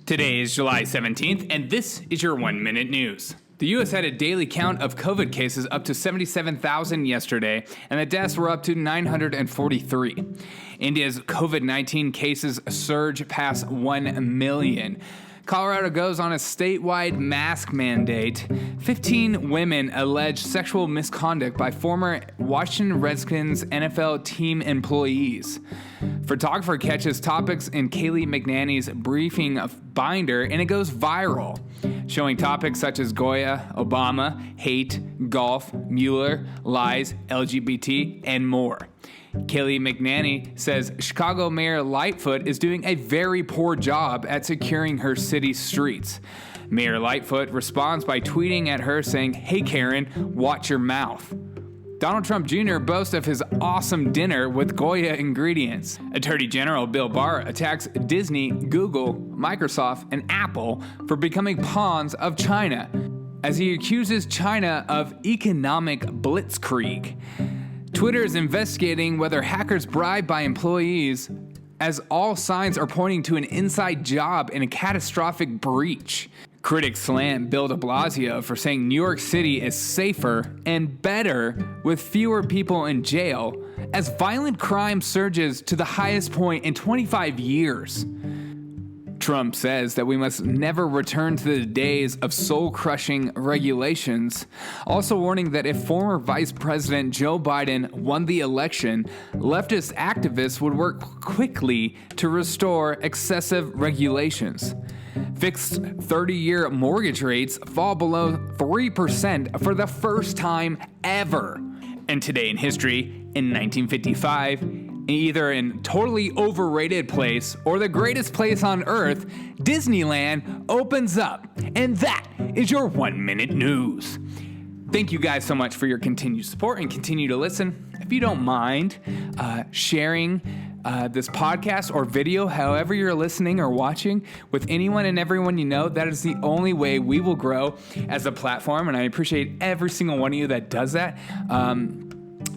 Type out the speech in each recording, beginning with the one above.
Today is July 17th, and this is your 1 Minute News. The U.S. had a daily count of COVID cases up to 77,000 yesterday, and the deaths were up to 943. India's COVID-19 cases surge past 1 million. Colorado goes on a statewide mask mandate. 15 women allege sexual misconduct by former Washington Redskins NFL team employees. Photographer catches topics in Kayleigh McEnany's briefing binder, and it goes viral, showing topics such as Goya, Obama, hate, golf, Mueller, lies, LGBT, and more. Kayleigh McEnany says Chicago Mayor Lightfoot is doing a very poor job at securing her city's streets. Mayor Lightfoot responds by tweeting at her saying, "Hey Karen, watch your mouth." Donald Trump Jr. boasts of his awesome dinner with Goya ingredients. Attorney General Bill Barr attacks Disney, Google, Microsoft, and Apple for becoming pawns of China, as he accuses China of economic blitzkrieg. Twitter is investigating whether hackers bribed by employees, as all signs are pointing to an inside job and a catastrophic breach. Critics slam Bill de Blasio for saying New York City is safer and better with fewer people in jail, as violent crime surges to the highest point in 25 years. Trump says that we must never return to the days of soul-crushing regulations, also warning that if former Vice President Joe Biden won the election, leftist activists would work quickly to restore excessive regulations. Fixed 30-year mortgage rates fall below 3% for the first time ever. And today in history, in 1955, either in totally overrated place or the greatest place on earth, Disneyland opens up. And that is your 1 Minute News. Thank you guys so much for your continued support and continue to listen. If you don't mind sharing this podcast or video, however you're listening or watching, with anyone and everyone you know, that is the only way we will grow as a platform. And I appreciate every single one of you that does that.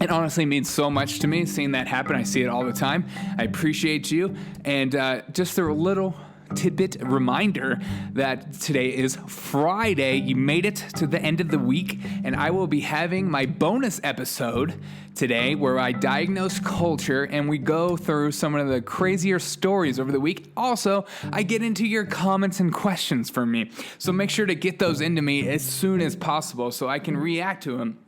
It honestly means so much to me seeing that happen. I see it all the time. I appreciate you. And just a little tidbit reminder that today is Friday. You made it to the end of the week, and I will be having my bonus episode today where I diagnose culture and we go through some of the crazier stories over the week. Also, I get into your comments and questions from me. So make sure to get those into me as soon as possible so I can react to them.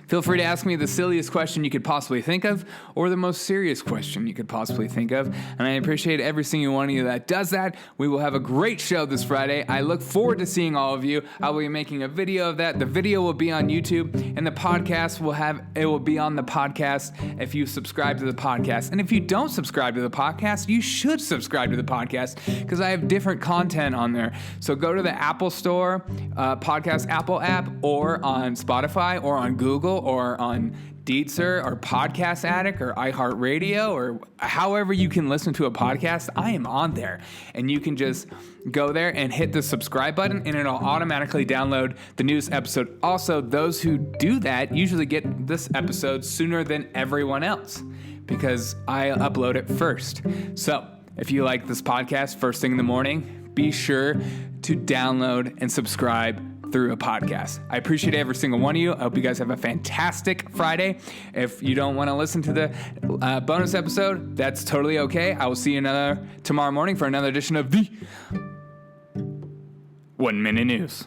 Feel free to ask me the silliest question you could possibly think of or the most serious question you could possibly think of. And I appreciate every single one of you that does that. We will have a great show this Friday. I look forward to seeing all of you. I will be making a video of that. The video will be on YouTube and the podcast will be on the podcast if you subscribe to the podcast. And if you don't subscribe to the podcast, you should subscribe to the podcast because I have different content on there. So go to the Apple Store, Podcast Apple app, or on Spotify or on Google or on Deezer or Podcast Addict or iHeartRadio or however you can listen to a podcast. I am on there, and you can just go there and hit the subscribe button and it'll automatically download the newest episode. Also, those who do that usually get this episode sooner than everyone else because I upload it first. So if you like this podcast first thing in the morning, be sure to download and subscribe through a podcast. I appreciate every single one of you. I hope you guys have a fantastic Friday. If you don't want to listen to the bonus episode, that's totally okay. I will see you tomorrow morning for another edition of the 1 Minute News.